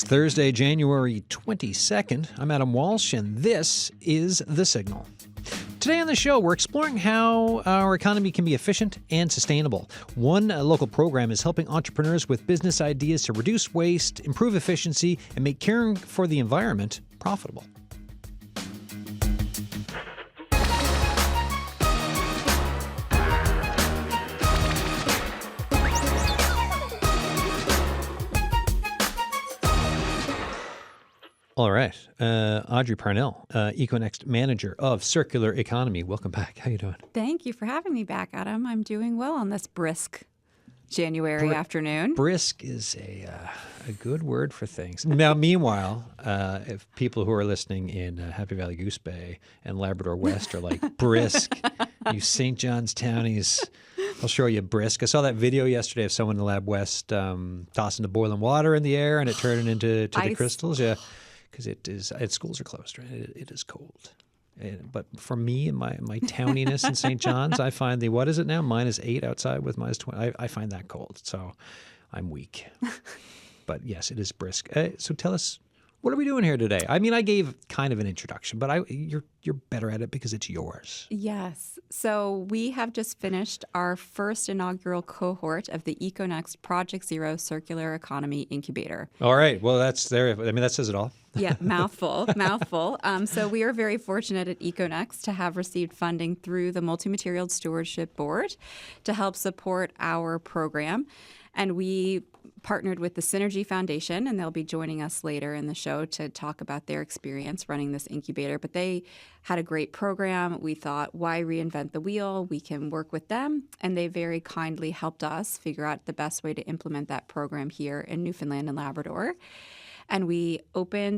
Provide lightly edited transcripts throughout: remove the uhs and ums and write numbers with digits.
Thursday, January 22nd. I'm Adam Walsh, and this is The Signal. Today on the show, we're exploring how our economy can be efficient and sustainable. One local program is helping entrepreneurs with business ideas to reduce waste, improve efficiency, and make caring for the environment profitable. All right. Audrey Parnell, econext manager of circular economy. Welcome back. How you doing? Thank you for having me back, Adam. I'm doing well on this brisk January afternoon. Brisk is a good word for things. Now, meanwhile, if people who are listening in Happy Valley Goose Bay and Labrador West are like, brisk, you St. John's townies, I'll show you brisk. I saw that video yesterday of someone in Lab West tossing the boiling water in the air and it turning into the crystals. Yeah. Because schools are closed, right? It is cold. But for me and my towniness in St. John's, I find what is it now? -8 outside with -20. I find that cold, so I'm weak. But yes, it is brisk. So tell us, what are we doing here today? I mean, I gave kind of an introduction, but you're better at it because it's yours. Yes. So we have just finished our first inaugural cohort of the econext Project Zero Circular Economy Incubator. All right. Well, that says it all. Yeah, mouthful. So we are very fortunate at econext to have received funding through the Multi-Materials Stewardship Board to help support our program. And we partnered with the Synergy Foundation, and they'll be joining us later in the show to talk about their experience running this incubator. But they had a great program. We thought, why reinvent the wheel? We can work with them. And they very kindly helped us figure out the best way to implement that program here in Newfoundland and Labrador. And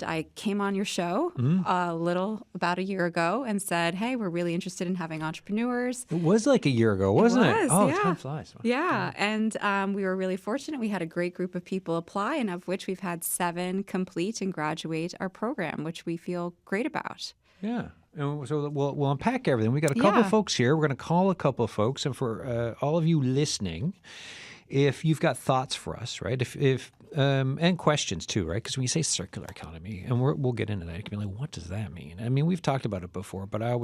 I came on your show about a year ago and said, hey, we're really interested in having entrepreneurs. It was like a year ago, wasn't it? Oh, yeah. Time flies. Wow. Yeah. And we were really fortunate. We had a great group of people apply, and of which we've had 7 complete and graduate our program, which we feel great about. Yeah. And so we'll unpack everything. We got a couple of folks here. We're going to call a couple of folks. And for all of you listening, if you've got thoughts for us, right? And questions too, right? Because when you say circular economy, and we'll get into that, you can be like, what does that mean? I mean, we've talked about it before, but I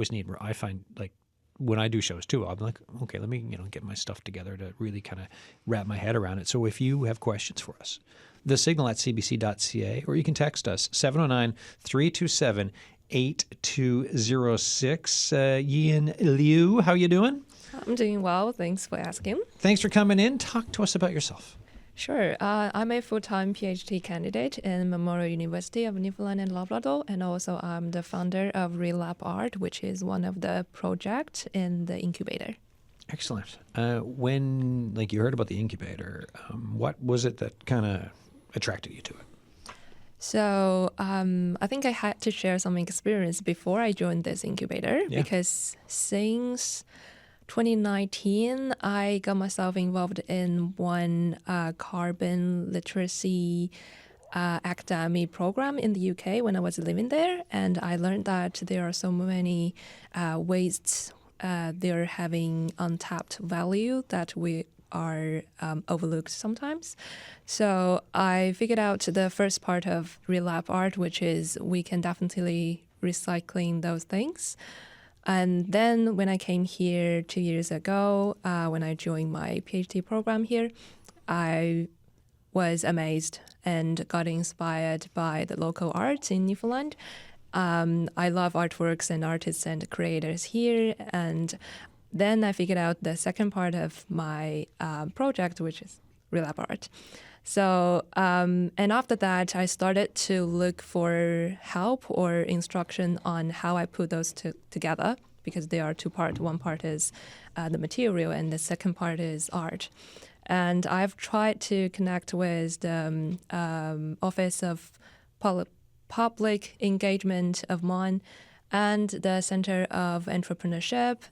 find like when I do shows too, I'm like, okay, let me get my stuff together to really kind of wrap my head around it. So if you have questions for us, thesignal@cbc.ca, or you can text us 709-327-8206. Yiyin Liu, how you doing? I'm doing well. Thanks for asking. Thanks for coming in. Talk to us about yourself. Sure. I'm a full-time PhD candidate in Memorial University of Newfoundland and Labrador, and also I'm the founder of ReLab Art, which is one of the projects in the incubator. Excellent. When you heard about the incubator, what was it that kind of attracted you to it? So I think I had to share some experience before I joined this incubator because since 2019, I got myself involved in one carbon literacy academy program in the UK when I was living there. And I learned that there are so many wastes they're having untapped value that we are overlooked sometimes. So I figured out the first part of ReLab Art, which is we can definitely recycling those things. And then when I came here 2 years ago, when I joined my PhD program here, I was amazed and got inspired by the local arts in Newfoundland. I love artworks and artists and creators here. And then I figured out the second part of my project, which is ReLab Art. So, and after that, I started to look for help or instruction on how I put those together, because they are 2 parts. One part is the material, and the second part is art. And I've tried to connect with the Office of Public Engagement of MON and the Center of Entrepreneurship,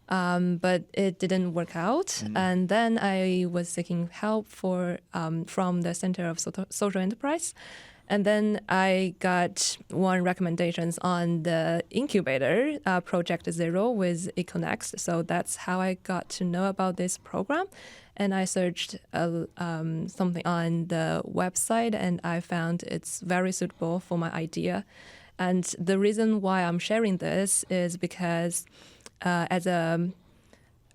but it didn't work out. Mm-hmm. And then I was seeking help from the Center of Social Enterprise. And then I got one recommendations on the incubator, Project Zero with econext. So that's how I got to know about this program. And I searched something on the website, and I found it's very suitable for my idea. And the reason why I'm sharing this is because as an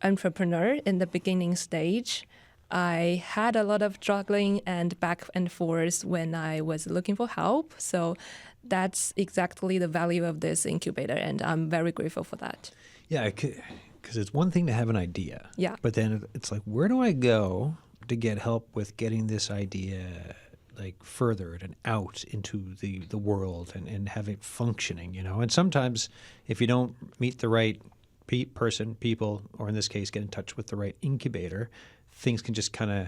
entrepreneur in the beginning stage, I had a lot of struggling and back and forth when I was looking for help. So that's exactly the value of this incubator, and I'm very grateful for that. Yeah, because it's one thing to have an idea. Yeah. But then it's like, where do I go to get help with getting this idea like furthered and out into the world and have it functioning, you know? And sometimes if you don't meet the right people, or in this case, get in touch with the right incubator, things can just kind of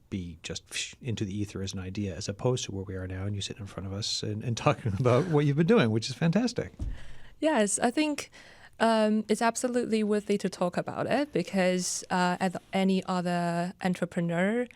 be just into the ether as an idea, as opposed to where we are now and you sit in front of us and talking about what you've been doing, which is fantastic. Yes, I think it's absolutely worthy to talk about it because as any other entrepreneur,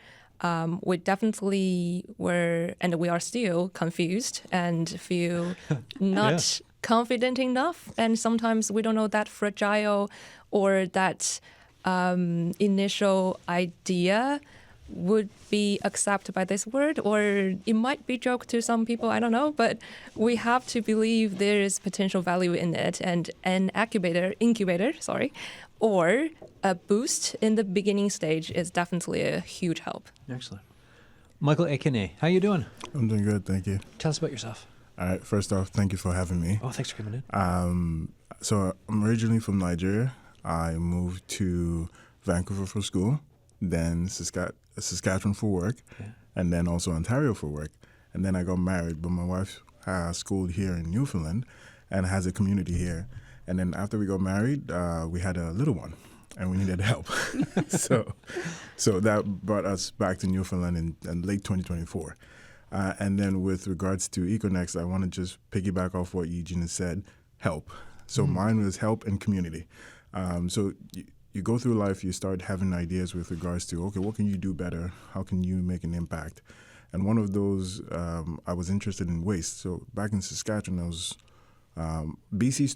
we definitely were, and we are still confused and feel not confident enough. And sometimes we don't know that fragile or that initial idea would be accepted by this word, or it might be joke to some people, I don't know, but we have to believe there is potential value in it, and an incubator, or a boost in the beginning stage is definitely a huge help. Excellent. Michael Ekine, how you doing? I'm doing good, thank you. Tell us about yourself. All right, first off, thank you for having me. Oh, thanks for coming in. So I'm originally from Nigeria. I moved to Vancouver for school, then Saskatchewan for work, and then also Ontario for work. And then I got married, but my wife schooled here in Newfoundland and has a community here. And then after we got married, we had a little one, and we needed help. so that brought us back to Newfoundland in late 2024. And then with regards to econext, I want to just piggyback off what Yiyin said, help. So mine was help and community. So you go through life, you start having ideas with regards to, okay, what can you do better? How can you make an impact? And one of those, I was interested in waste. So back in Saskatchewan, I was, BC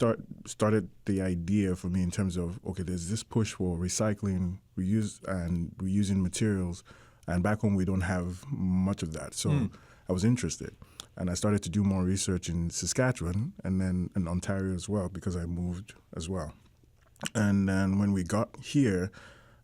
started the idea for me in terms of, okay, there's this push for recycling, reusing materials. And back home, we don't have much of that. So I was interested. And I started to do more research in Saskatchewan and then in Ontario as well, because I moved as well. And then when we got here,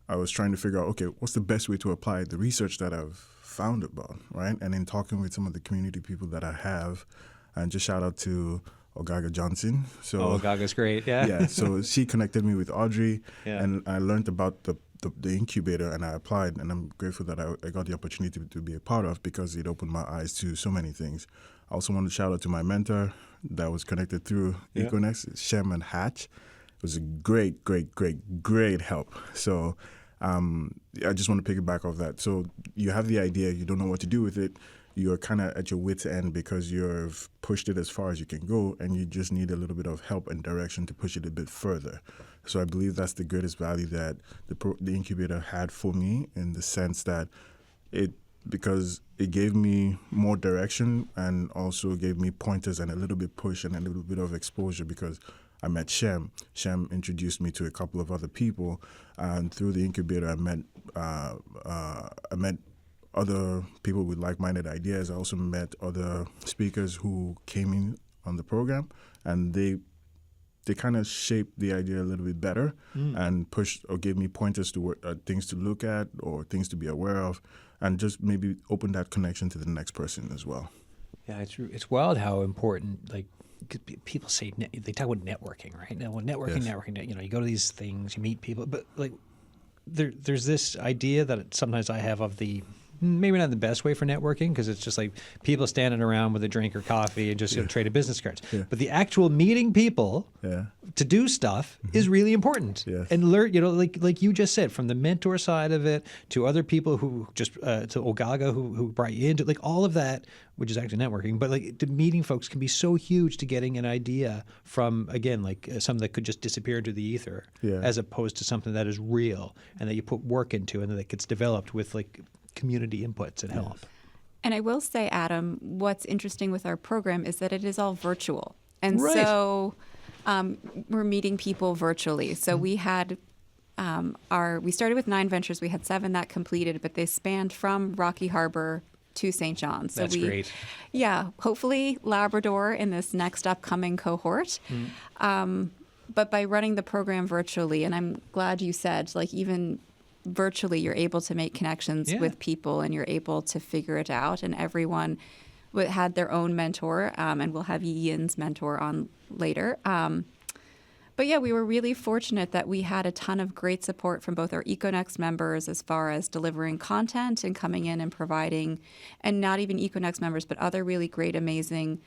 I was trying to figure out, okay, what's the best way to apply the research that I've found about, right? And in talking with some of the community people that I have, and just shout out to Ogaga Johnson. So, Ogaga's great, yeah. Yeah, so she connected me with Audrey, and I learned about the incubator, and I applied, and I'm grateful that I got the opportunity to be a part of, because it opened my eyes to so many things. I also want to shout out to my mentor that was connected through econext, Shem and Hatch. It was a great help. So I just want to piggyback off that. So you have the idea, you don't know what to do with it. You're kind of at your wit's end because you've pushed it as far as you can go, and you just need a little bit of help and direction to push it a bit further. So I believe that's the greatest value that the incubator had for me, in the sense that because it gave me more direction and also gave me pointers and a little bit push and a little bit of exposure, because I met Shem. Shem introduced me to a couple of other people, and through the incubator, I met other people with like-minded ideas. I also met other speakers who came in on the program, and they kind of shaped the idea a little bit better and pushed or gave me pointers to things to look at or things to be aware of, and just maybe open that connection to the next person as well. Yeah, it's wild how important, like, people say, they talk about networking, right? Now, networking, you know, you go to these things, you meet people, but like there's this idea that sometimes I have of the, maybe not the best way for networking, because it's just like people standing around with a drink or coffee and just trading business cards. Yeah. But the actual meeting people to do stuff is really important. Yes. And learn, you know, like you just said, from the mentor side of it to other people who just to Ogaga who brought you into, like, all of that, which is actually networking. But like, the meeting folks can be so huge to getting an idea from, again, like something that could just disappear into the ether, as opposed to something that is real and that you put work into and that gets developed with like community inputs and help. And I will say, Adam, what's interesting with our program is that it is all virtual. And Right. so we're meeting people virtually. So we had we started with 9 ventures. We had 7 that completed, but they spanned from Rocky Harbor to St. John's. So That's great. Yeah, hopefully Labrador in this next upcoming cohort. But by running the program virtually, and I'm glad you said, like, even virtually, you're able to make connections with people and you're able to figure it out. And everyone had their own mentor, and we'll have Yiyin's mentor on later. But yeah, we were really fortunate that we had a ton of great support from both our econext members as far as delivering content and coming in and providing, and not even econext members, but other really great, amazing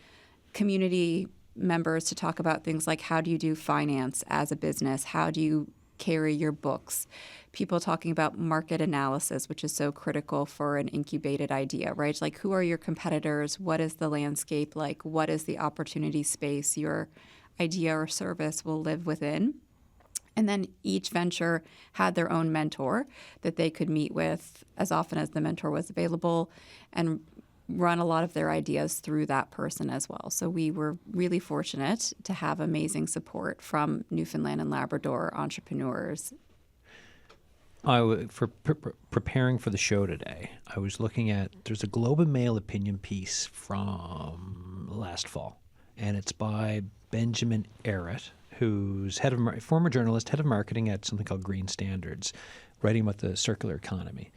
community members to talk about things like how do you do finance as a business? How do you carry your books? People talking about market analysis, which is so critical for an incubated idea, right? Like, who are your competitors? What is the landscape like? What is the opportunity space your idea or service will live within? And then each venture had their own mentor that they could meet with as often as the mentor was available and run a lot of their ideas through that person as well. So we were really fortunate to have amazing support from Newfoundland and Labrador entrepreneurs. For preparing for the show today, I was looking at, there's a Globe and Mail opinion piece from last fall, and it's by Benjamin Arrett, who's former journalist, head of marketing at something called Green Standards, writing about the circular economy.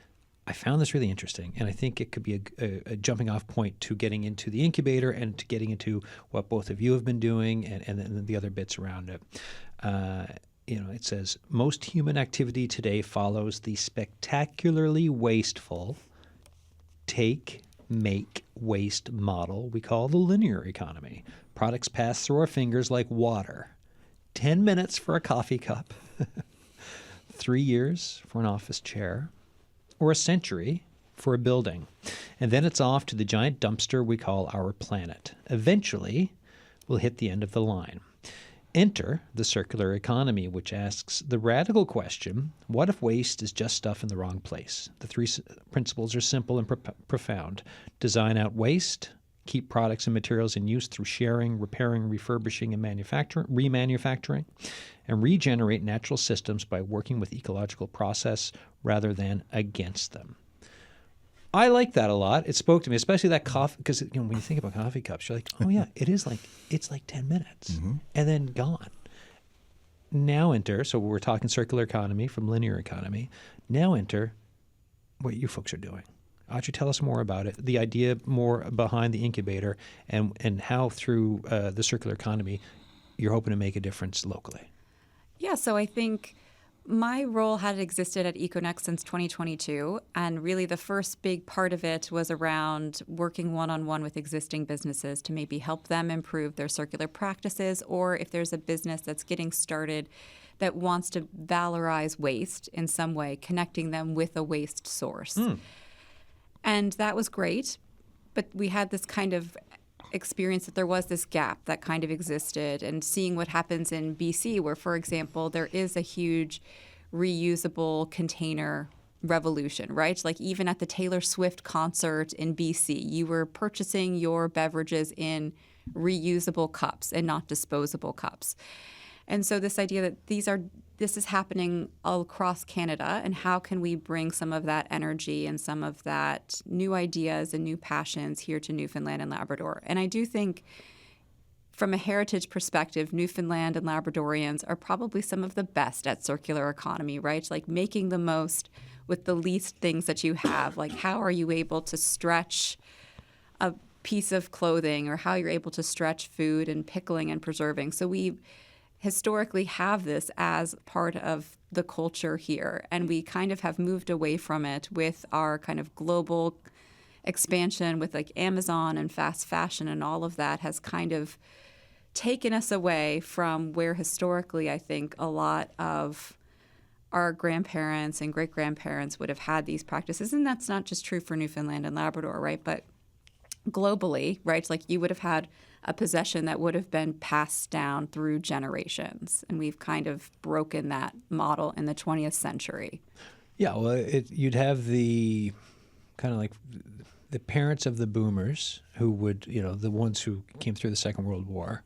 I found this really interesting, and I think it could be a jumping off point to getting into the incubator and to getting into what both of you have been doing and then the other bits around it. It says, most human activity today follows the spectacularly wasteful take, make, waste model we call the linear economy. Products pass through our fingers like water. 10 minutes for a coffee cup, 3 years for an office chair, or a century for a building. And then it's off to the giant dumpster we call our planet. Eventually, we'll hit the end of the line. Enter the circular economy, which asks the radical question, what if waste is just stuff in the wrong place? The 3 principles are simple and profound. Design out waste, keep products and materials in use through sharing, repairing, refurbishing, and remanufacturing, and regenerate natural systems by working with ecological process rather than against them. I like that a lot. It spoke to me, especially that coffee, because when you think about coffee cups, you're like, oh yeah, it's like 10 minutes and then gone. Now enter, so we're talking circular economy from linear economy. Now enter what you folks are doing. Audrey, tell us more about it, the idea more behind the incubator and how through the circular economy you're hoping to make a difference locally. Yeah, so I think my role had existed at econext since 2022, and really the first big part of it was around working one-on-one with existing businesses to maybe help them improve their circular practices, or if there's a business that's getting started that wants to valorize waste in some way, connecting them with a waste source. And that was great, but we had this kind of experience that there was this gap that kind of existed, and seeing what happens in BC, where, for example, there is a huge reusable container revolution, right? Like even at the Taylor Swift concert in BC, you were purchasing your beverages in reusable cups and not disposable cups. And so this idea that this is happening all across Canada, and how can we bring some of that energy and some of that new ideas and new passions here to Newfoundland and Labrador? And I do think from a heritage perspective, Newfoundland and Labradorians are probably some of the best at circular economy, right? Like making the most with the least things that you have. Like how are you able to stretch a piece of clothing, or how you're able to stretch food and pickling and preserving. So we historically have this as part of the culture here, and we kind of have moved away from it with our kind of global expansion with like Amazon and fast fashion, and all of that has kind of taken us away from where historically I think a lot of our grandparents and great-grandparents would have had these practices. And that's not just true for Newfoundland and Labrador, right? But globally, right? Like you would have had a possession that would have been passed down through generations. And we've kind of broken that model in the 20th century. Yeah, well, you'd have the kind of like the parents of the boomers who would, the ones who came through the Second World War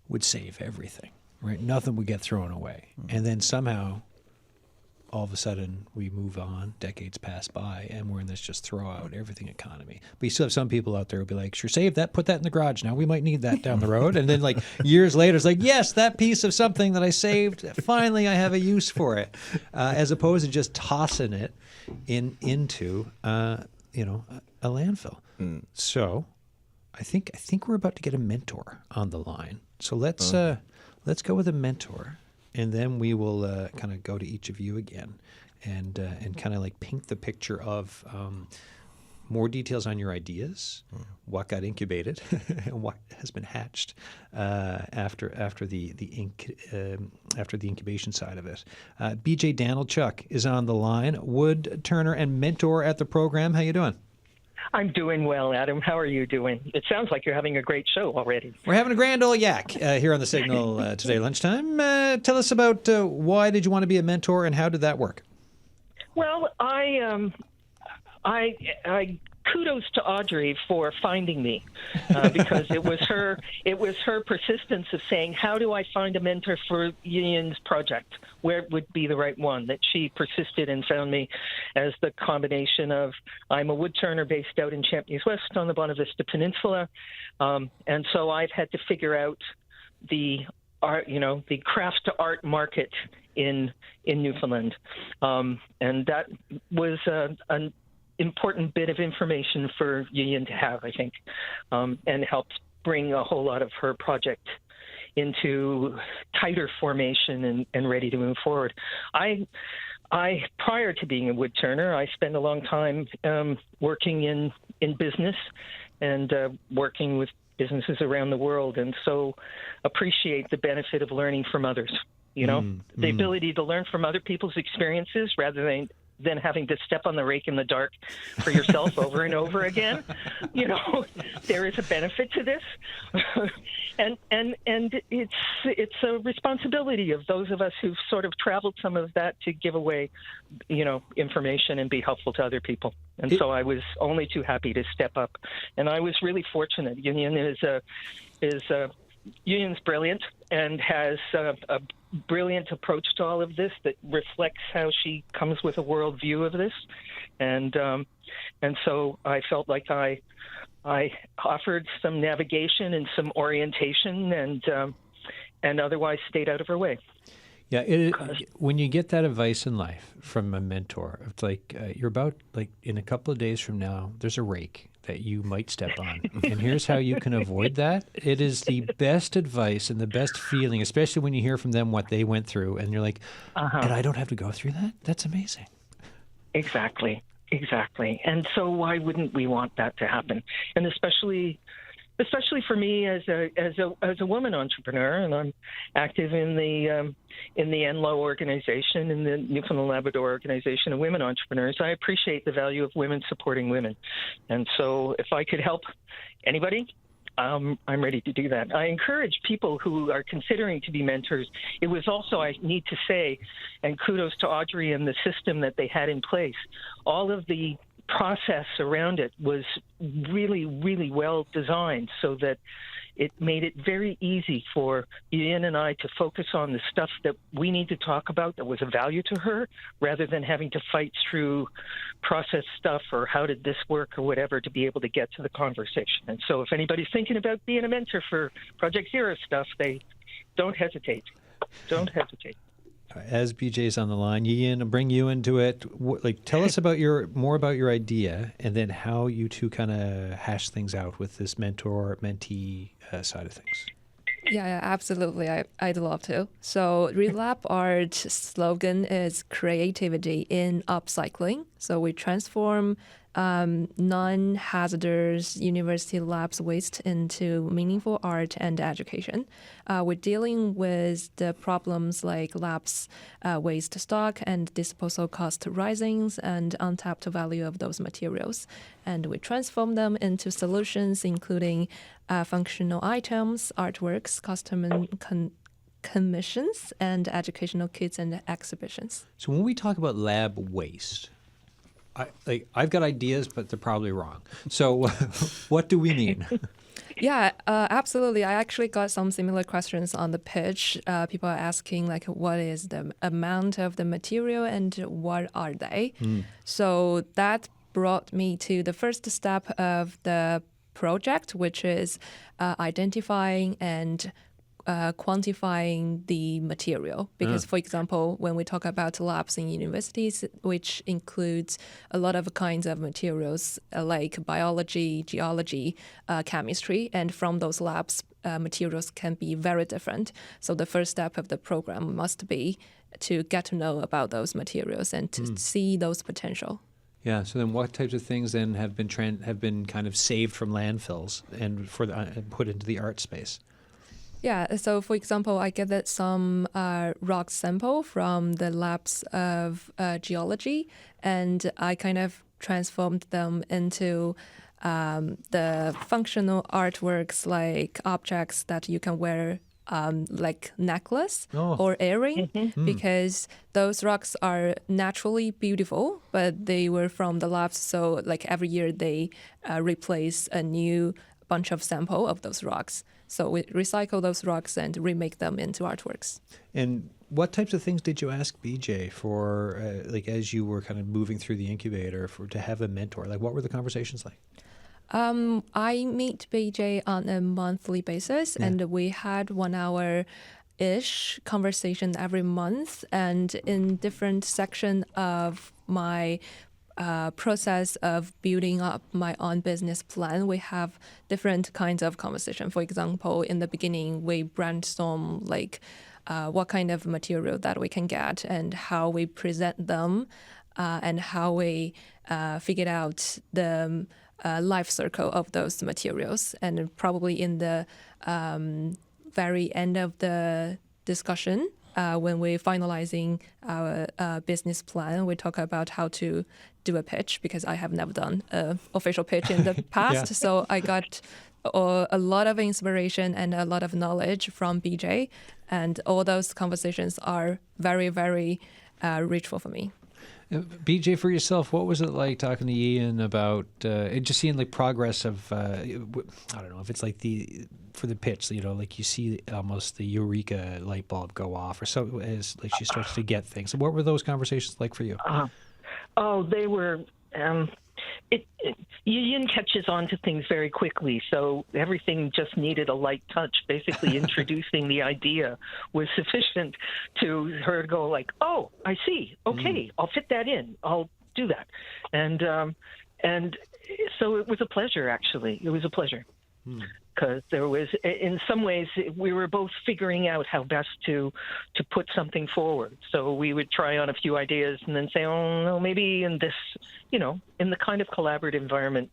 would save everything, right? Nothing would get thrown away. And then somehow, all of a sudden, we move on, decades pass by, and we're in this just throw out everything economy. But you still have some people out there who'll be like, sure, save that, put that in the garage now. We might need that down the road. And then like years later, it's like, yes, that piece of something that I saved, finally I have a use for it, as opposed to just tossing it into a landfill. So I think we're about to get a mentor on the line. So let's go with a mentor. And then we will kind of go to each of you again and kind of like paint the picture of more details on your ideas, what got incubated, and what has been hatched after the incubation side of it. BJ Danylchuk is on the line, woodturner and mentor at the program. How you doing? I'm doing well, Adam. How are you doing? It sounds like you're having a great show already. We're having a grand old yak here on the Signal today lunchtime. Tell us about why did you want to be a mentor and how did that work? Well, I kudos to Audrey for finding me because it was her persistence of saying, how do I find a mentor for Yiyin's project? Where would be the right one? That she persisted and found me as the combination of, I'm a woodturner based out in Champneys West on the Bonavista Peninsula, and so I've had to figure out the art, the craft to art market in Newfoundland, and that was an important bit of information for Yiyin to have, I think, and helped bring a whole lot of her project into tighter formation and ready to move forward. I prior to being a woodturner, I spent a long time working in business and working with businesses around the world, and so appreciate the benefit of learning from others. The ability to learn from other people's experiences rather than having to step on the rake in the dark for yourself over and over again. There is a benefit to this. and it's a responsibility of those of us who've sort of traveled some of that to give away, information and be helpful to other people. And so I was only too happy to step up. And I was really fortunate. Yiyin's brilliant and has a brilliant approach to all of this that reflects how she comes with a worldview of this, and so I felt like I offered some navigation and some orientation, and otherwise stayed out of her way. Yeah, when you get that advice in life from a mentor, it's like you're about, like, in a couple of days from now, there's a rake that you might step on. And here's how you can avoid that. It is the best advice and the best feeling, especially when you hear from them what they went through, and you're like, and I don't have to go through that? That's amazing. Exactly. And so why wouldn't we want that to happen? And especially for me as a woman entrepreneur, and I'm active in the NLO organization, in the Newfoundland Labrador organization of women entrepreneurs. I appreciate the value of women supporting women, and so if I could help anybody, I'm ready to do that. I encourage people who are considering to be mentors. It was also, I need to say, and kudos to Audrey and the system that they had in place. All of the process around it was really, really well designed so that it made it very easy for Yiyin and I to focus on the stuff that we need to talk about that was of value to her, rather than having to fight through process stuff or how did this work or whatever to be able to get to the conversation. And so if anybody's thinking about being a mentor for Project Zero stuff, they don't hesitate. Don't hesitate. As BJ's on the line, Yiyin, I'll bring you into it. Tell us more about your idea, and then how you two kind of hash things out with this mentor-mentee side of things. Yeah, absolutely. I'd love to. So ReLab Art slogan is creativity in upcycling. So we transform non-hazardous university labs waste into meaningful art and education. We're dealing with the problems like labs waste stock and disposal cost rising and untapped value of those materials. And we transform them into solutions including functional items, artworks, custom commissions, and educational kits and exhibitions. So when we talk about lab waste, I've got ideas, but they're probably wrong. So what do we mean? Yeah, absolutely. I actually got some similar questions on the pitch. People are asking like, what is the amount of the material and what are they? So that brought me to the first step of the project, which is identifying and quantifying the material. Because, for example, when we talk about labs in universities, which includes a lot of kinds of materials like biology, geology, chemistry, and from those labs, materials can be very different. So the first step of the program must be to get to know about those materials and to see those potential. Yeah. So then, what types of things then have been kind of saved from landfills and put into the art space? Yeah, so for example, I gathered some rock sample from the labs of geology, and I kind of transformed them into the functional artworks, like objects that you can wear, like necklace or earring, because those rocks are naturally beautiful, but they were from the labs. So like every year they replace a new bunch of sample of those rocks. So we recycle those rocks and remake them into artworks. And what types of things did you ask BJ for, like as you were kind of moving through the incubator, to have a mentor? Like, what were the conversations like? I meet BJ on a monthly basis, and we had 1 hour-ish conversation every month. And in different section of my process of building up my own business plan, we have different kinds of conversation. For example, in the beginning, we brainstorm like what kind of material that we can get and how we present them, and how we figured out the life circle of those materials. And probably in the very end of the discussion, when we're finalizing our business plan, we talk about how to do a pitch, because I have never done an official pitch in the past. So I got a lot of inspiration and a lot of knowledge from BJ. And all those conversations are very, very rich for me. BJ, for yourself, what was it like talking to Yiyin about just seeing like progress of, I don't know if it's like for the pitch, like you see almost the eureka light bulb go off, or so as like she starts to get things. What were those conversations like for you? They were. Yiyin catches on to things very quickly, so everything just needed a light touch. Basically, introducing the idea was sufficient to her to go like, "Oh, I see. Okay, I'll fit that in. I'll do that." And so it was a pleasure. Actually, it was a pleasure. Because there was, in some ways, we were both figuring out how best to put something forward. So we would try on a few ideas and then say, oh, no, maybe in this, in the kind of collaborative environment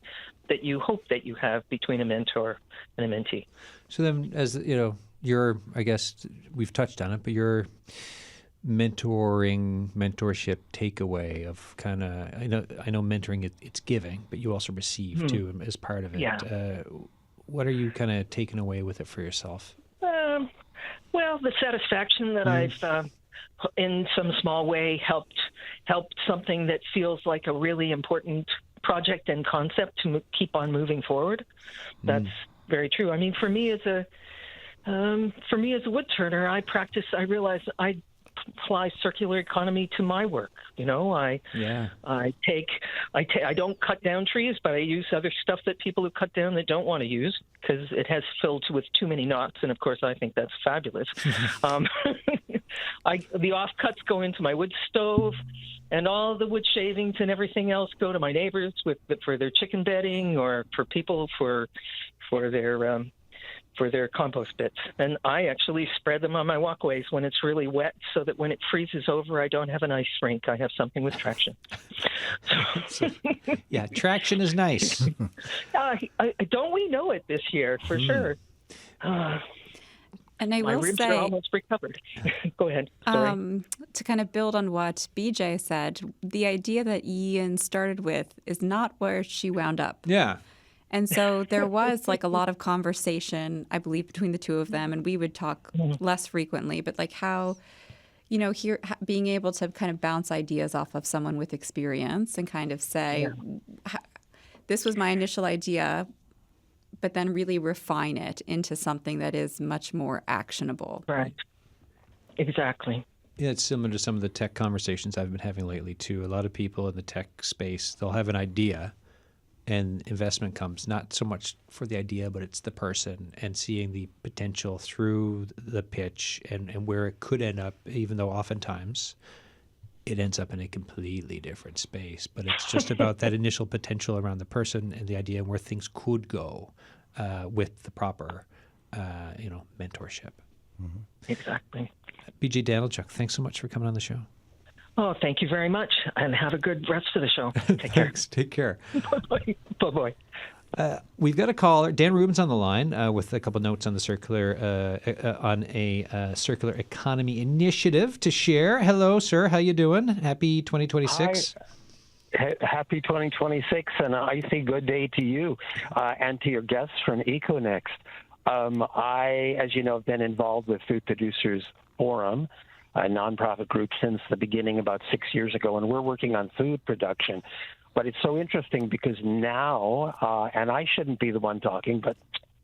that you hope that you have between a mentor and a mentee. So then, as your, I guess we've touched on it, but your mentorship takeaway of kind of, I know mentoring, it's giving, but you also receive too as part of it. Yeah. What are you kind of taking away with it for yourself? Well, the satisfaction that I've, in some small way, helped something that feels like a really important project and concept to keep on moving forward. That's very true. I mean, for me as a woodturner, I realize I apply circular economy to my work. I don't cut down trees, but I use other stuff that people who cut down that don't want to use, because it has filled with too many knots. And of course, I think that's fabulous. The offcuts go into my wood stove, and all the wood shavings and everything else go to my neighbors for their chicken bedding, or for people for their compost bits. And I actually spread them on my walkways when it's really wet, so that when it freezes over, I don't have an ice rink. I have something with traction. Yeah, traction is nice. Don't we know it this year, for sure. And I will ribs say, are almost recovered. Go ahead. Sorry. To kind of build on what BJ said, the idea that Yiyin started with is not where she wound up. Yeah. And so there was like a lot of conversation, I believe, between the two of them, and we would talk less frequently, but like how, being able to kind of bounce ideas off of someone with experience and kind of say, this was my initial idea, but then really refine it into something that is much more actionable. Right. Exactly. Yeah, it's similar to some of the tech conversations I've been having lately, too. A lot of people in the tech space, they'll have an idea, and investment comes not so much for the idea, but it's the person and seeing the potential through the pitch and where it could end up, even though oftentimes it ends up in a completely different space. But it's just about that initial potential around the person and the idea and where things could go with the proper, mentorship. Mm-hmm. Exactly. BJ Danylchuk, thanks so much for coming on the show. Oh, thank you very much, and have a good rest of the show. Take care. Thanks. Take care. Bye-bye. Bye-bye. We've got a caller, Dan Rubin's on the line with a couple notes on the circular circular economy initiative to share. Hello, sir. How you doing? Happy 2026. Happy 2026, and I say good day to you and to your guests from econext. I, as you know, have been involved with Food Producers Forum, a nonprofit group, since the beginning about 6 years ago, and we're working on food production. But it's so interesting because now, and I shouldn't be the one talking, but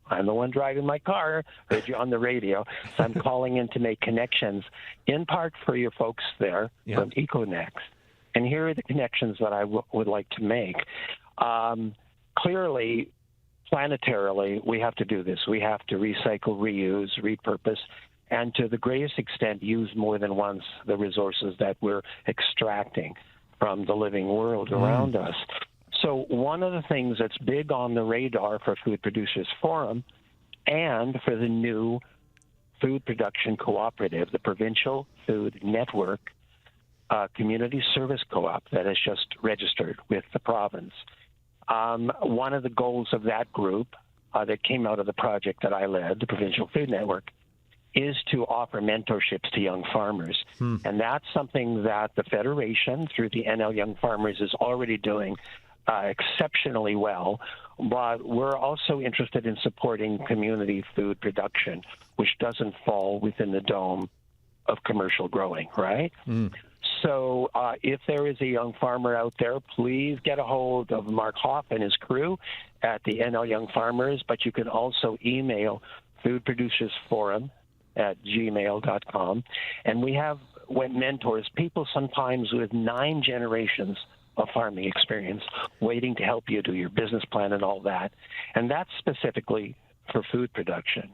I'm the one driving my car, heard you on the radio, so I'm calling in to make connections, in part for your folks there from econext. And here are the connections that I would like to make. Clearly, planetarily, we have to do this. We have to recycle, reuse, repurpose, and to the greatest extent use more than once the resources that we're extracting from the living world around us. So one of the things that's big on the radar for Food Producers Forum and for the new food production cooperative, the Provincial Food Network Community Service Co-op that has just registered with the province. One of the goals of that group that came out of the project that I led, the Provincial Food Network, is to offer mentorships to young farmers. And that's something that the Federation, through the NL Young Farmers, is already doing exceptionally well. But we're also interested in supporting community food production, which doesn't fall within the dome of commercial growing, right? So if there is a young farmer out there, please get a hold of Mark Hoff and his crew at the NL Young Farmers, but you can also email foodproducersforum@gmail.com. And we have mentors, people sometimes with 9 generations of farming experience waiting to help you do your business plan and all that. And that's specifically for food production.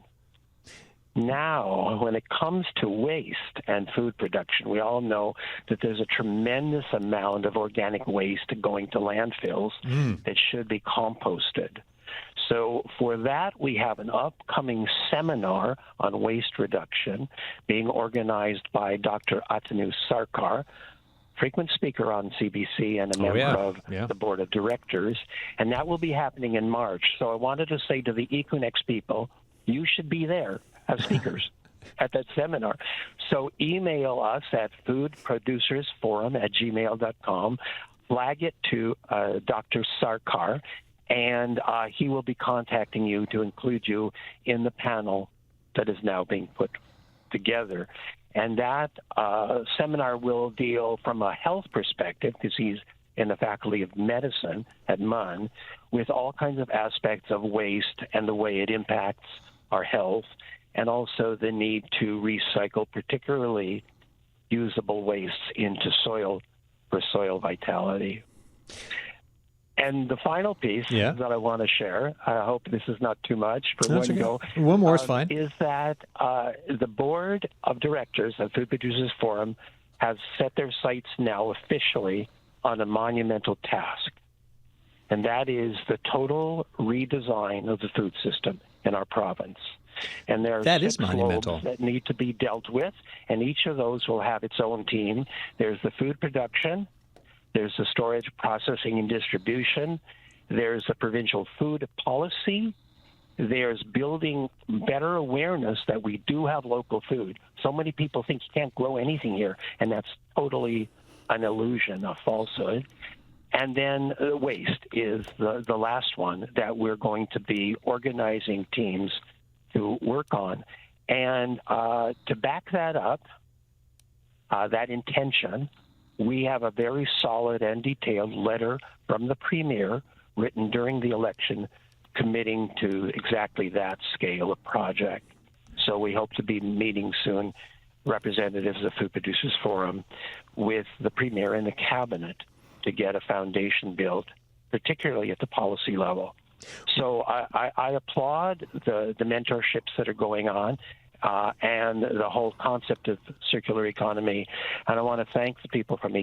Now, when it comes to waste and food production, we all know that there's a tremendous amount of organic waste going to landfills that should be composted. So for that, we have an upcoming seminar on waste reduction being organized by Dr. Atanu Sarkar, frequent speaker on CBC and a member of the board of directors, and that will be happening in March. So I wanted to say to the econext people, you should be there as speakers at that seminar. So email us at foodproducersforum@gmail.com, flag it to Dr. Sarkar, and he will be contacting you to include you in the panel that is now being put together. And that seminar will deal from a health perspective, because he's in the Faculty of Medicine at MUN, with all kinds of aspects of waste and the way it impacts our health, and also the need to recycle particularly usable wastes into soil for soil vitality. And the final piece that I want to share, I hope this is not too much for one go. One more is fine. Is that the board of directors of Food Producers Forum has set their sights now officially on a monumental task. And that is the total redesign of the food system in our province. And there are 6 globes that need to be dealt with, and each of those will have its own team. There's the food production, there's the storage, processing, and distribution, there's the provincial food policy, there's building better awareness that we do have local food. So many people think you can't grow anything here, and that's totally an illusion, a falsehood. And then waste is the last one that we're going to be organizing teams to work on. And to back that up, that intention, we have a very solid and detailed letter from the Premier written during the election committing to exactly that scale of project. So we hope to be meeting soon, representatives of Food Producers Forum, with the Premier and the Cabinet to get a foundation built, particularly at the policy level. So I applaud the mentorships that are going on and the whole concept of circular economy. And I want to thank the people from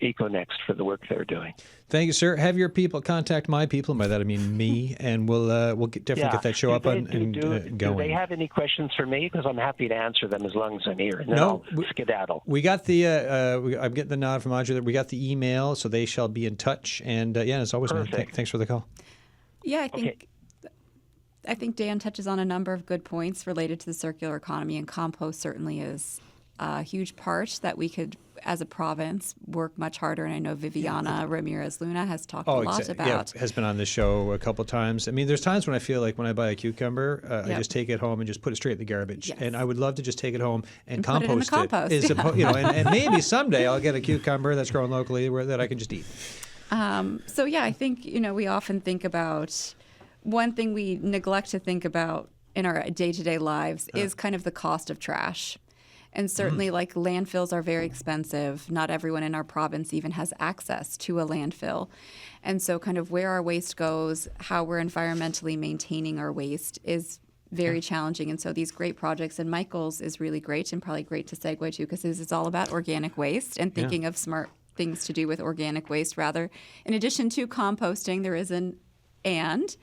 econext for the work they're doing. Thank you, sir. Have your people contact my people, and by that I mean me, and we'll definitely get that show up and going. Do they have any questions for me? Because I'm happy to answer them as long as I'm here. And then No, I'll skedaddle. We got the I'm getting the nod from Audrey that we got the email, so they shall be in touch. And as always, man, thanks for the call. Yeah, I think Dan touches on a number of good points related to the circular economy, and compost certainly is a huge part that we could, as a province, work much harder. And I know Viviana Ramirez Luna has talked a lot about. Yeah, has been on the show a couple of times. I mean, there's times when I feel like when I buy a cucumber, I just take it home and just put it straight in the garbage. Yes. And I would love to just take it home and put compost it in the compost. And maybe someday I'll get a cucumber that's grown locally that I can just eat. So yeah, I think we often think about one thing we neglect to think about in our day-to-day lives is kind of the cost of trash. And certainly, like, landfills are very expensive. Not everyone in our province even has access to a landfill. And so kind of where our waste goes, how we're environmentally maintaining our waste is very challenging. And so these great projects, and Michael's is really great and probably great to segue to because it's all about organic waste and thinking of smart things to do with organic waste rather. In addition to composting, there is an and.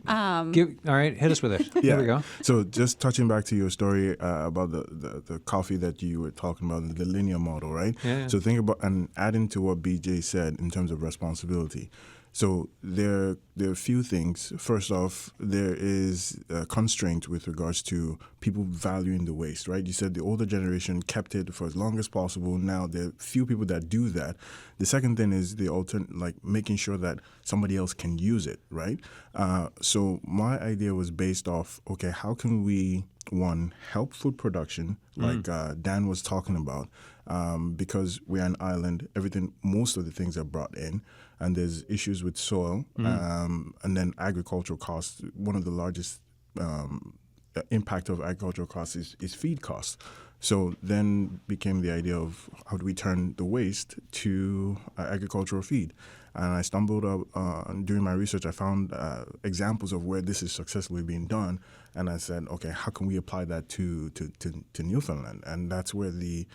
All right, hit us with it. Yeah. Here we go. So just touching back to your story about the coffee that you were talking about, the linear model, right? Yeah. So think about, and adding to what BJ said in terms of responsibility. So there are a few things. First off, there is a constraint with regards to people valuing the waste, right? You said the older generation kept it for as long as possible. Now there are few people that do that. The second thing is making sure that somebody else can use it, right? So my idea was based off, okay, how can we, one, help food production, like Dan was talking about, because we're an island, most of the things are brought in, and there's issues with soil, and then agricultural costs. One of the largest impact of agricultural costs is feed costs. So then became the idea of how do we turn the waste to agricultural feed. And I stumbled up, during my research, I found examples of where this is successfully being done. And I said, okay, how can we apply that to Newfoundland? And that's where the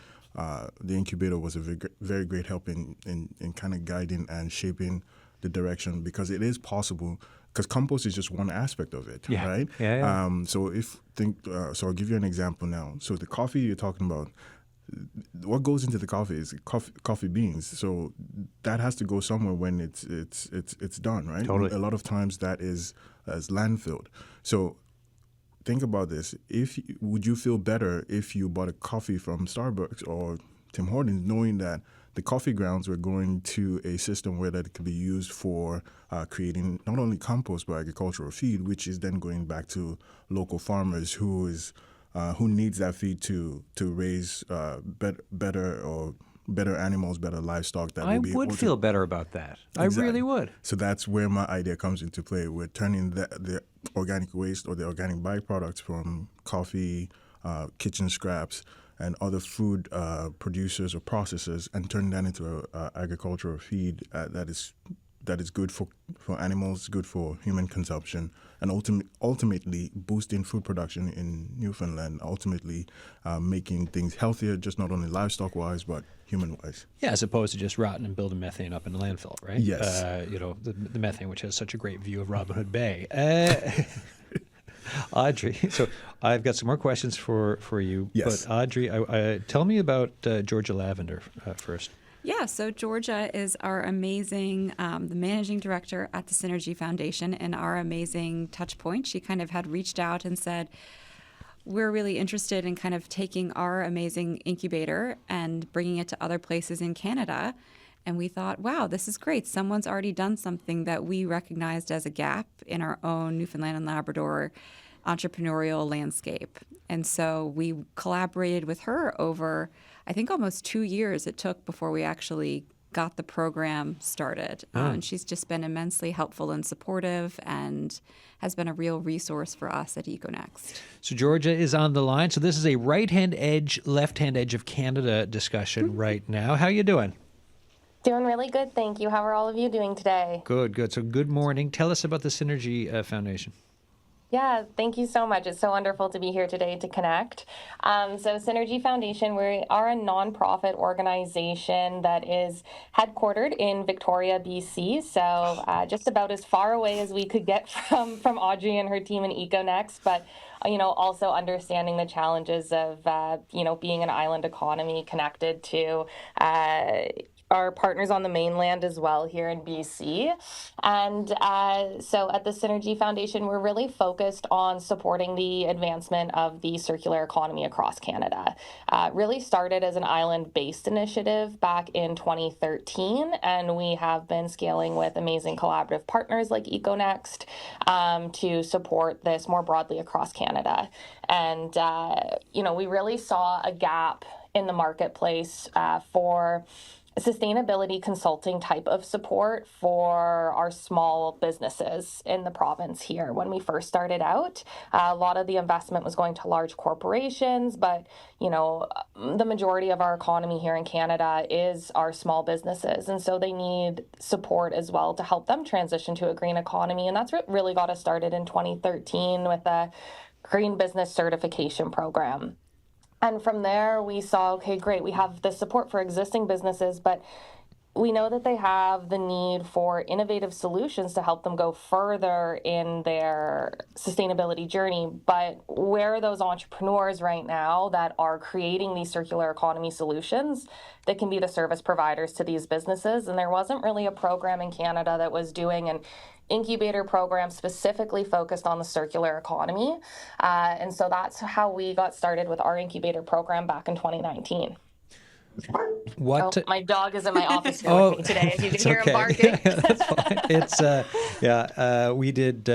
incubator was a very great help in kind of guiding and shaping the direction, because it is possible, because compost is just one aspect of it, right? Yeah. So I'll give you an example now. So the coffee you're talking about, what goes into the coffee is coffee beans. So that has to go somewhere when it's done, right? Totally. A lot of times that is as landfilled. So think about this. Would you feel better if you bought a coffee from Starbucks or Tim Hortons, knowing that the coffee grounds were going to a system where that could be used for creating not only compost but agricultural feed, which is then going back to local farmers who needs that feed to raise better animals, better livestock. I would feel better about that. Exactly. I really would. So that's where my idea comes into play. We're turning the organic waste or the organic byproducts from coffee, kitchen scraps, and other food producers or processors, and turning that into agricultural feed that is good for animals, good for human consumption, and ultimately boosting food production in Newfoundland, ultimately making things healthier, just not only livestock-wise, but human-wise. Yeah, as opposed to just rotting and building methane up in the landfill, right? Yes. The methane, which has such a great view of Robin Hood Bay. Audrey, so I've got some more questions for you. Yes. But Audrey, tell me about Georgia Lavender first. Yeah, so Georgia is our amazing, the managing director at the Synergy Foundation, and our amazing touch point. She kind of had reached out and said, we're really interested in kind of taking our amazing incubator and bringing it to other places in Canada. And we thought, wow, this is great. Someone's already done something that we recognized as a gap in our own Newfoundland and Labrador entrepreneurial landscape. And so we collaborated with her over, I think, almost 2 years it took before we actually got the program started. And she's just been immensely helpful and supportive and has been a real resource for us at econext. So Georgia is on the line. So this is a right-hand edge, left-hand edge of Canada discussion right now. How you doing? Doing really good, thank you. How are all of you doing today? Good, good. So good morning. Tell us about the Synergy Foundation. Yeah, thank you so much. It's so wonderful to be here today to connect. So Synergy Foundation, we are a nonprofit organization that is headquartered in Victoria, BC. So just about as far away as we could get from Audrey and her team in econext, but also understanding the challenges of being an island economy connected to our partners on the mainland as well here in BC. And so at the Synergy Foundation, we're really focused on supporting the advancement of the circular economy across Canada. Really started as an island-based initiative back in 2013, and we have been scaling with amazing collaborative partners like econext to support this more broadly across Canada. And, we really saw a gap in the marketplace for sustainability consulting type of support for our small businesses in the province here. When we first started out, a lot of the investment was going to large corporations, but the majority of our economy here in Canada is our small businesses, and so they need support as well to help them transition to a green economy. And that's what really got us started in 2013 with a green business certification program. And from there, we saw, okay, great, we have the support for existing businesses, but we know that they have the need for innovative solutions to help them go further in their sustainability journey. But where are those entrepreneurs right now that are creating these circular economy solutions that can be the service providers to these businesses? And there wasn't really a program in Canada that was doing an incubator program specifically focused on the circular economy. And so that's how we got started with our incubator program back in 2019. My dog is in my office here with me today. As you can hear him barking. That's fine. It's we did.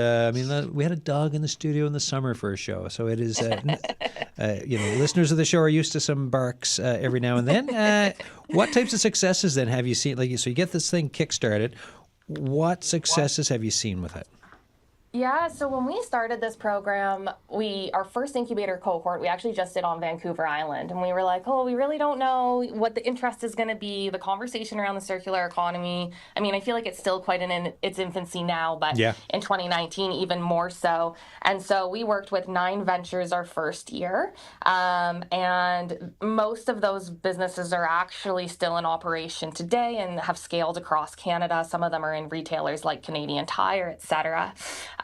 We had a dog in the studio in the summer for a show, so it is. Listeners of the show are used to some barks every now and then. What types of successes then have you seen? So you get this thing kickstarted. What successes have you seen with it? Yeah, so when we started this program, our first incubator cohort, we actually just did on Vancouver Island. And we were like, we really don't know what the interest is going to be, the conversation around the circular economy. I mean, I feel like it's still quite in its infancy now, but in 2019, even more so. And so we worked with 9 ventures our first year. And most of those businesses are actually still in operation today and have scaled across Canada. Some of them are in retailers like Canadian Tire, et cetera.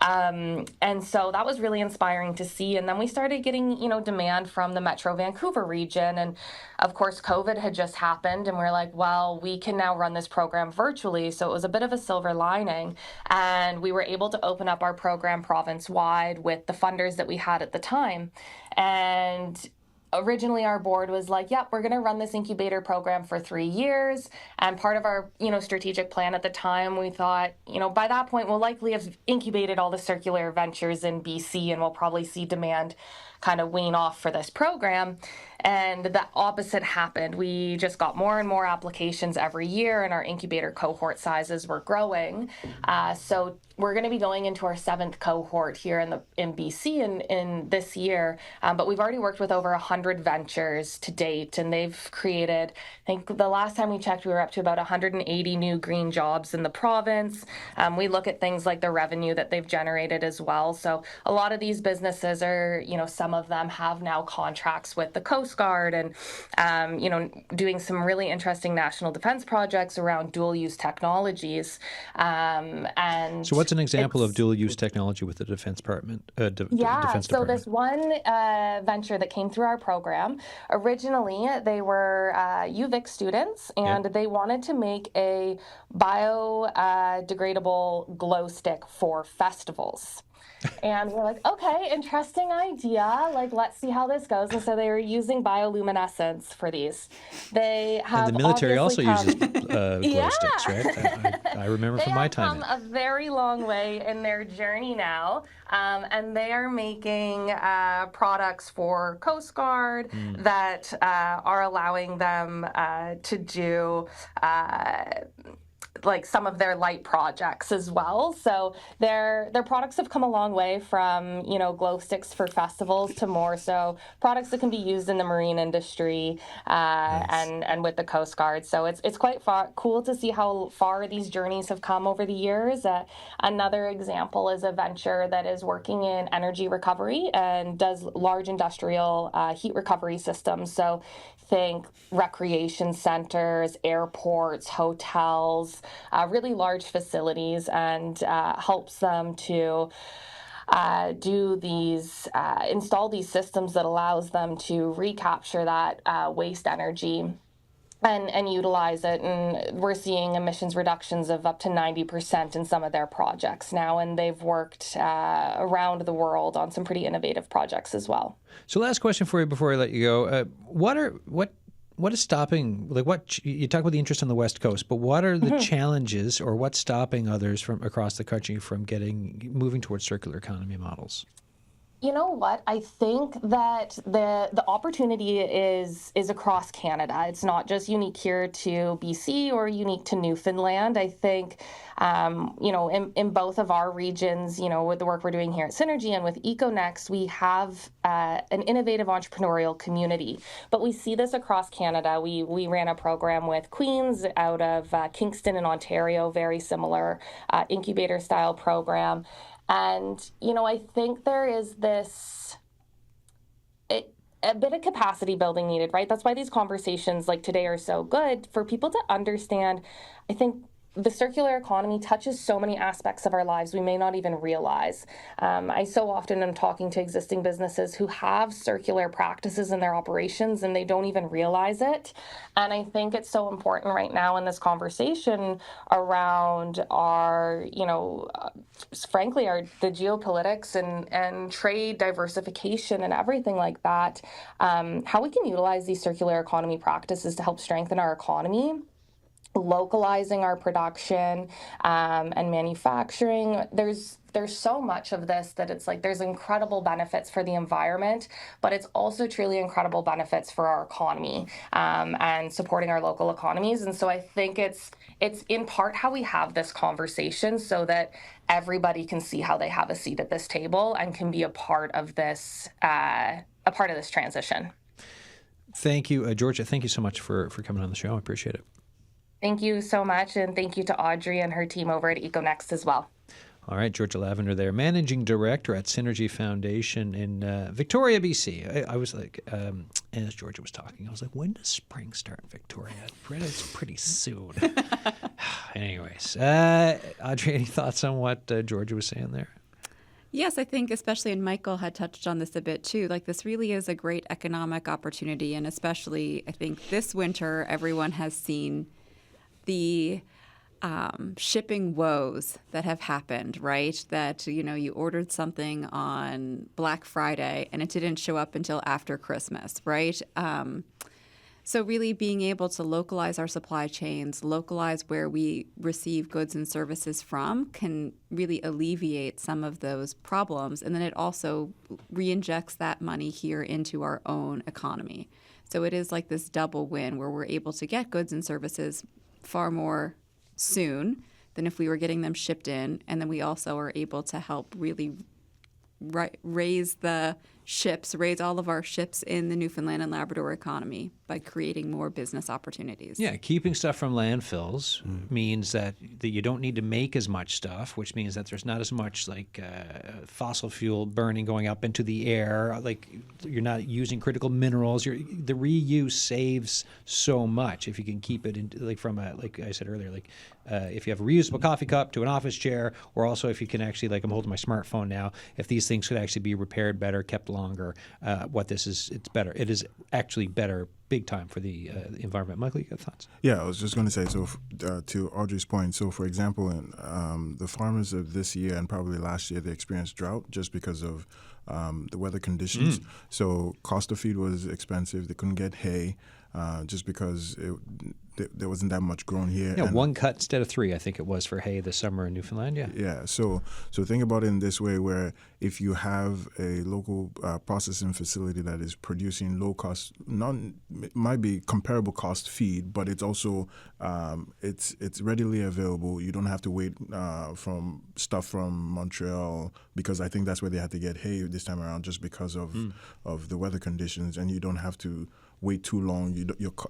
And so that was really inspiring to see. And then we started getting, demand from the Metro Vancouver region. And of course, COVID had just happened. And we're like, well, we can now run this program virtually. So it was a bit of a silver lining. And we were able to open up our program province-wide with the funders that we had at the time. And originally our board was like, yep, we're going to run this incubator program for 3 years. And part of our, strategic plan at the time, we thought, by that point, we'll likely have incubated all the circular ventures in BC and we'll probably see demand kind of wean off for this program. And the opposite happened. We just got more and more applications every year, and our incubator cohort sizes were growing. So we're going to be going into our 7th cohort here in BC in this year. But we've already worked with over 100 ventures to date, and they've created, I think the last time we checked, we were up to about 180 new green jobs in the province. We look at things like the revenue that they've generated as well. So a lot of these businesses are, some of them have now contracts with the Coast Guard and, doing some really interesting national defense projects around dual-use technologies. And so what's an example of dual-use technology with the Defense Department? Defense Department? This one venture that came through our program, originally they were UVic students, and they wanted to make a biodegradable glow stick for festivals. And we're like, okay, interesting idea. Like, let's see how this goes. And so they were using bioluminescence for these. They have And the military also uses glow Yeah. sticks, right? I remember from my time. They have come a very long way in their journey now, and they are making products for Coast Guard that are allowing them to do like some of their light projects as well. So their products have come a long way from, you know, glow sticks for festivals to more so products that can be used in the marine industry and with the Coast Guard. So it's quite cool to see how far these journeys have come over the years. Another example is a venture that is working in energy recovery and does large industrial heat recovery systems. So think recreation centers, airports, hotels, really large facilities, and helps them to install these systems that allows them to recapture that waste energy and utilize it. And we're seeing emissions reductions of up to 90% in some of their projects now, and they've worked around the world on some pretty innovative projects as well. So last question for you before I let you go. What is stopping, like you talk about the interest on the West Coast, but what are the challenges or what's stopping others from across the country from moving towards circular economy models? You know what? I think that the opportunity is across Canada. It's not just unique here to BC or unique to Newfoundland. I think, in both of our regions, with the work we're doing here at Synergy and with econext, we have an innovative entrepreneurial community. But we see this across Canada. We ran a program with Queens out of Kingston in Ontario, very similar incubator style program. And, I think there is a bit of capacity building needed, right? That's why these conversations like today are so good for people to understand. I think the circular economy touches so many aspects of our lives we may not even realize. I so often am talking to existing businesses who have circular practices in their operations and they don't even realize it. And I think it's so important right now in this conversation around our, frankly, the geopolitics and trade diversification and everything like that, how we can utilize these circular economy practices to help strengthen our economy, localizing our production and manufacturing. There's so much of this that it's like there's incredible benefits for the environment, but it's also truly incredible benefits for our economy and supporting our local economies. And so I think it's in part how we have this conversation so that everybody can see how they have a seat at this table and can be a part of this transition. Thank you, Georgia. Thank you so much for coming on the show. I appreciate it. Thank you so much, and thank you to Audrey and her team over at econext as well. All right, Georgia Lavender there, Managing Director at Synergy Foundation in Victoria, BC. I was like, as Georgia was talking, I was like, when does spring start in Victoria? It's pretty soon. Anyways, Audrey, any thoughts on what Georgia was saying there? Yes, I think especially, and Michael had touched on this a bit too, like this really is a great economic opportunity. And especially, I think this winter, everyone has seen the shipping woes that have happened, right? That, you ordered something on Black Friday and it didn't show up until after Christmas, right? So really being able to localize our supply chains, localize where we receive goods and services from can really alleviate some of those problems. And then it also re-injects that money here into our own economy. So it is like this double win where we're able to get goods and services far more soon than if we were getting them shipped in. And then we also are able to help really raise all of our ships in the Newfoundland and Labrador economy by creating more business opportunities. Yeah, keeping stuff from landfills means that you don't need to make as much stuff, which means that there's not as much fossil fuel burning going up into the air. Like you're not using critical minerals. The reuse saves so much if you can keep it like I said earlier, if you have a reusable coffee cup to an office chair, or also if you can actually, I'm holding my smartphone now, if these things could actually be repaired better, kept longer, it's better. It is actually better big time for the environment. Michael, you got thoughts? Yeah, I was just going to say, so to Audrey's point, so for example, the farmers of this year and probably last year, they experienced drought just because of the weather conditions. So cost of feed was expensive. They couldn't get hay just because there wasn't that much grown here. Yeah, and 1 cut instead of 3, I think it was, for hay this summer in Newfoundland. Yeah. Yeah, so think about it in this way, where if you have a local processing facility that is producing low cost, it might be comparable cost feed, but it's also it's readily available. You don't have to wait from stuff from Montreal, because I think that's where they had to get hay this time around, just because of the weather conditions, and you don't have to wait too long.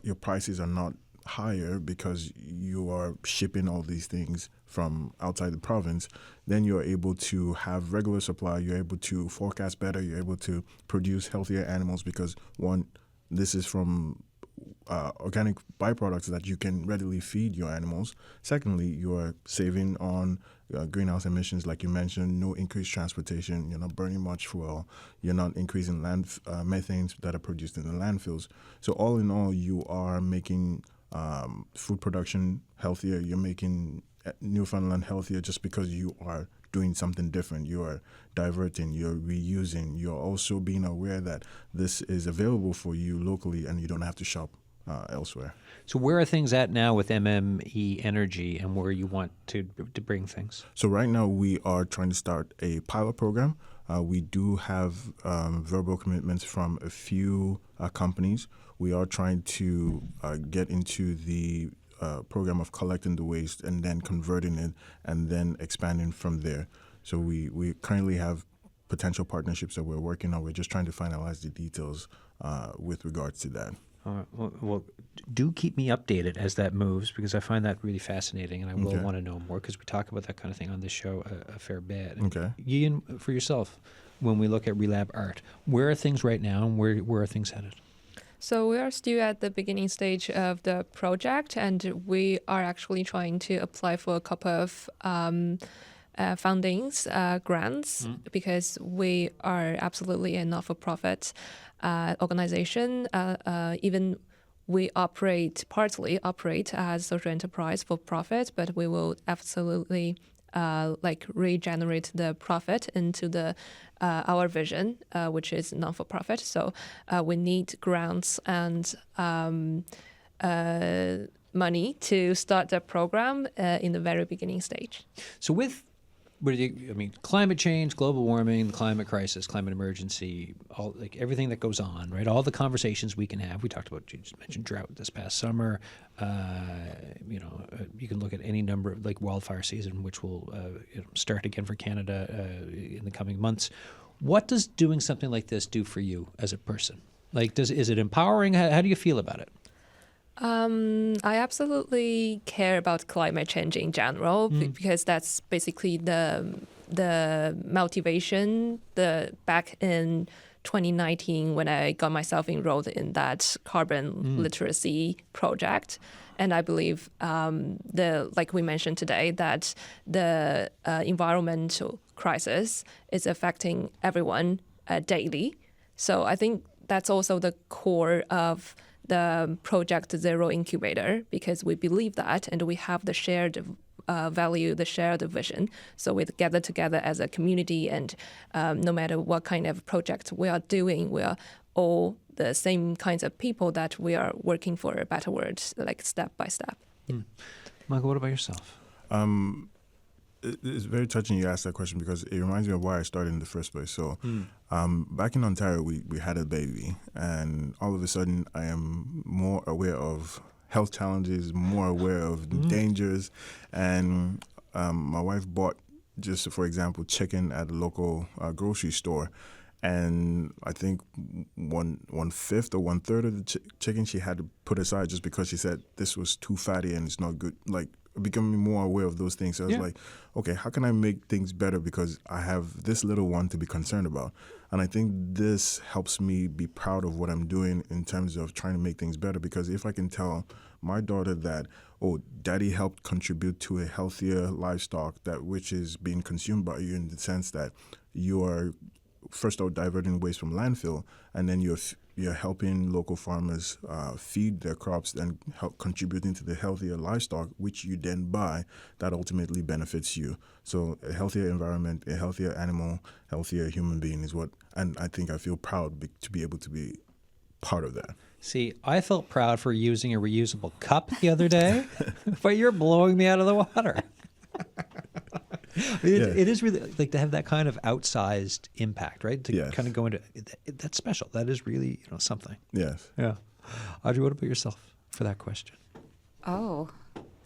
Your prices are not higher because you are shipping all these things from outside the province. Then you're able to have regular supply. You're able to forecast better. You're able to produce healthier animals because, one, this is from organic byproducts that you can readily feed your animals. Secondly, you're saving on greenhouse emissions, like you mentioned. No increased transportation. You're not burning much fuel. You're not increasing methanes that are produced in the landfills. So all in all, you are making food production healthier. You're making Newfoundland healthier just because you are doing something different. You are diverting, you're reusing, you're also being aware that this is available for you locally and you don't have to shop elsewhere. So where are things at now with MME Energy, and where you want to bring things? So right now we are trying to start a pilot program. We do have verbal commitments from a few companies. We are trying to get into the program of collecting the waste and then converting it and then expanding from there. So we currently have potential partnerships that we're working on. We're just trying to finalize the details with regards to that. All right. Well, do keep me updated as that moves, because I find that really fascinating, and I will want to know more, because we talk about that kind of thing on this show a fair bit. Okay. Yiyin, for yourself, when we look at ReLab Art, where are things right now, and where are things headed? So we are still at the beginning stage of the project, and we are actually trying to apply for a couple of fundings, grants, because we are absolutely a not-for-profit organization. Even we partly operate as social enterprise for profit, but we will absolutely regenerate the profit into our vision, which is non-for-profit. So we need grants and money to start the program in the very beginning stage. So with climate change, global warming, the climate crisis, climate emergency, all everything that goes on, right? All the conversations we can have. We talked about, you just mentioned drought this past summer. You can look at any number of wildfire season, which will start again for Canada in the coming months. What does doing something like this do for you as a person? Is it empowering? How do you feel about it? I absolutely care about climate change in general, because that's basically the motivation. Back in 2019, when I got myself enrolled in that carbon literacy project, and I believe like we mentioned today, that the environmental crisis is affecting everyone daily. So I think that's also the core of the Project Zero Incubator, because we believe that, and we have the shared value, the shared vision. So we gather together as a community, and no matter what kind of project we are doing, we are all the same kinds of people that we are working for a better world, step by step. Michael, what about yourself? It's very touching you asked that question, because it reminds me of why I started in the first place. So back in Ontario, we had a baby, and all of a sudden I am more aware of health challenges, more aware of dangers. And my wife bought, just for example, chicken at a local grocery store. And I think 1/5 or 1/3 of the chicken she had to put aside just because she said this was too fatty and it's not good. Becoming more aware of those things. So I was like, okay, how can I make things better, because I have this little one to be concerned about? And I think this helps me be proud of what I'm doing in terms of trying to make things better, because if I can tell my daughter that, oh, daddy helped contribute to a healthier livestock which is being consumed by you, in the sense that you are first out diverting waste from landfill, and then you're helping local farmers feed their crops and help contributing to the healthier livestock, which you then buy, that ultimately benefits you. So a healthier environment, a healthier animal, healthier human being is what, and I think I feel proud to be able to be part of that. See, I felt proud for using a reusable cup the other day, but you're blowing me out of the water. It is really like to have that kind of outsized impact, right? To kind of go into that's special. That is really something. Yes. Yeah. Audrey, what about yourself for that question? Oh.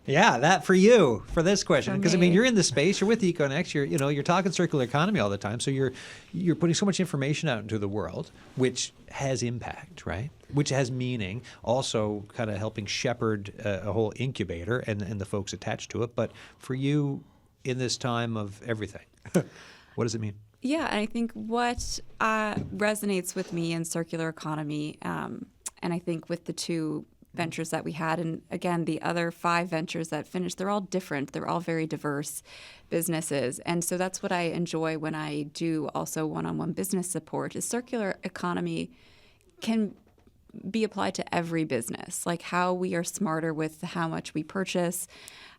Yeah, that for you for this question, because I mean me. you're in the space, you're with econext, you're talking circular economy all the time, so you're putting so much information out into the world, which has impact, right? Which has meaning. Also, kind of helping shepherd a whole incubator and the folks attached to it. But for you, in this time of everything, what does it mean? Yeah, and I think what resonates with me in circular economy, and I think with the two ventures that we had, and again, the other 5 ventures that finished, they're all different. They're all very diverse businesses. And so that's what I enjoy when I do also one-on-one business support, is circular economy can be applied to every business, like how we are smarter with how much we purchase,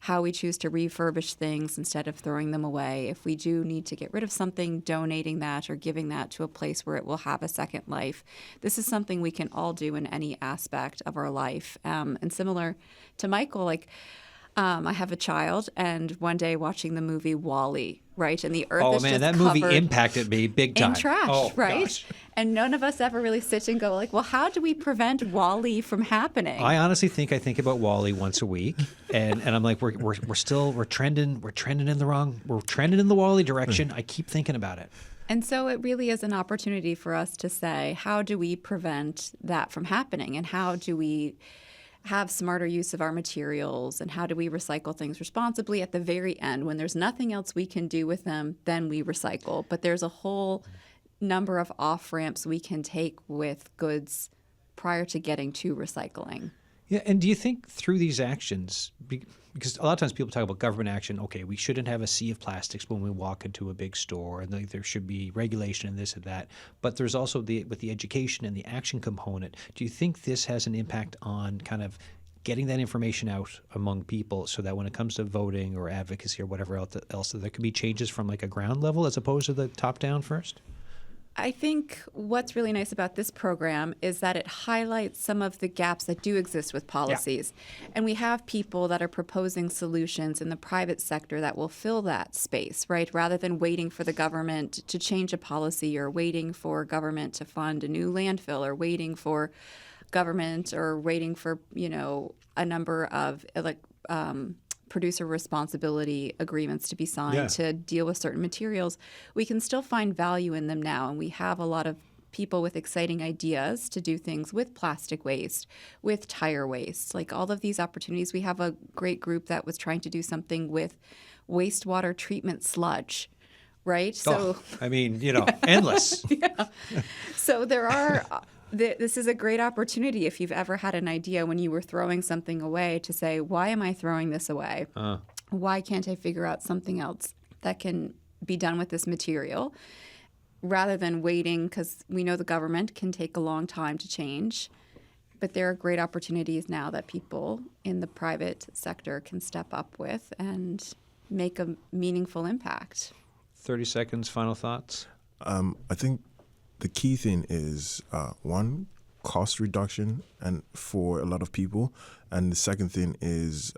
how we choose to refurbish things instead of throwing them away. If we do need to get rid of something, donating that or giving that to a place where it will have a second life. This is something we can all do in any aspect of our life. And similar to Michael, I have a child, and one day watching the movie WALL-E, right? And the earth is just that movie covered impacted me big time. in trash, right? Gosh. And none of us ever really sit and go like, well, how do we prevent WALL-E from happening? I honestly think I think about WALL-E once a week, and I'm like, we're trending in the WALL-E direction. I keep thinking about it. And so it really is an opportunity for us to say, how do we prevent that from happening? And how do we have smarter use of our materials? And how do we recycle things responsibly? At the very end, when there's nothing else we can do with them, then we recycle. But there's a whole number of off-ramps we can take with goods prior to getting to recycling. Yeah, and do you think through these actions, because a lot of times people talk about government action, okay, we shouldn't have a sea of plastics when we walk into a big store, and there should be regulation and this and that, but there's also with the education and the action component, do you think this has an impact on kind of getting that information out among people so that when it comes to voting or advocacy or whatever else there could be changes from like a ground level as opposed to the top down first? I think what's really nice about this program is that it highlights some of the gaps that do exist with policies. Yeah. And we have people that are proposing solutions in the private sector that will fill that space, right? Rather than waiting for the government to change a policy or waiting for government to fund a new landfill or waiting for government or waiting for, a number of producer responsibility agreements to be signed to deal with certain materials, we can still find value in them now. And we have a lot of people with exciting ideas to do things with plastic waste, with tire waste, like all of these opportunities. We have a great group that was trying to do something with wastewater treatment sludge, right? Endless. Yeah. So there are... This is a great opportunity if you've ever had an idea when you were throwing something away to say, why am I throwing this away? Why can't I figure out something else that can be done with this material? Rather than waiting, because we know the government can take a long time to change. But there are great opportunities now that people in the private sector can step up with and make a meaningful impact. 30 seconds, final thoughts? I think the key thing is, one, cost reduction and for a lot of people. And the second thing is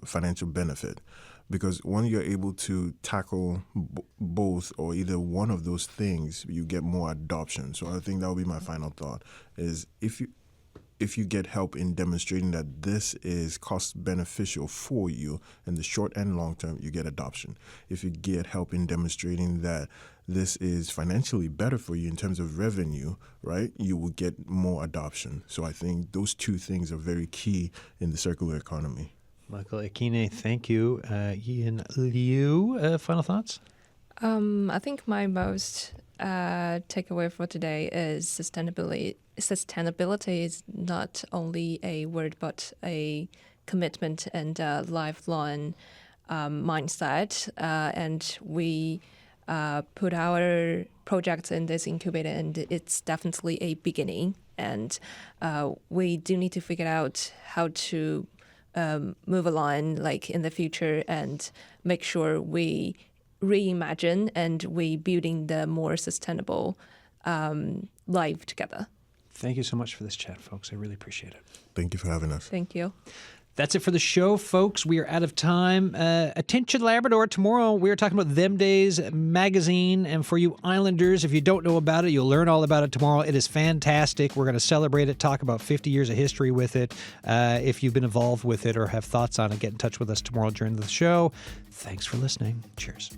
financial benefit. Because when you're able to tackle both or either one of those things, you get more adoption. So I think that would be my final thought, is if you get help in demonstrating that this is cost beneficial for you in the short and long term, you get adoption. If you get help in demonstrating that this is financially better for you in terms of revenue, right, you will get more adoption. So I think those two things are very key in the circular economy. Michael, Ekine, thank you. Yiyin Liu, final thoughts? I think my most takeaway for today is sustainability. Sustainability is not only a word, but a commitment and a lifelong mindset. And we put our projects in this incubator, and it's definitely a beginning. And we do need to figure out how to move along, like in the future, and make sure we reimagine and we building the more sustainable life together. Thank you so much for this chat, folks. I really appreciate it. Thank you for having us. Thank you. That's it for the show, folks. We are out of time. Attention Labrador, tomorrow we are talking about Them Days magazine. And for you Islanders, if you don't know about it, you'll learn all about it tomorrow. It is fantastic. We're going to celebrate it, talk about 50 years of history with it. If you've been involved with it or have thoughts on it, get in touch with us tomorrow during the show. Thanks for listening. Cheers.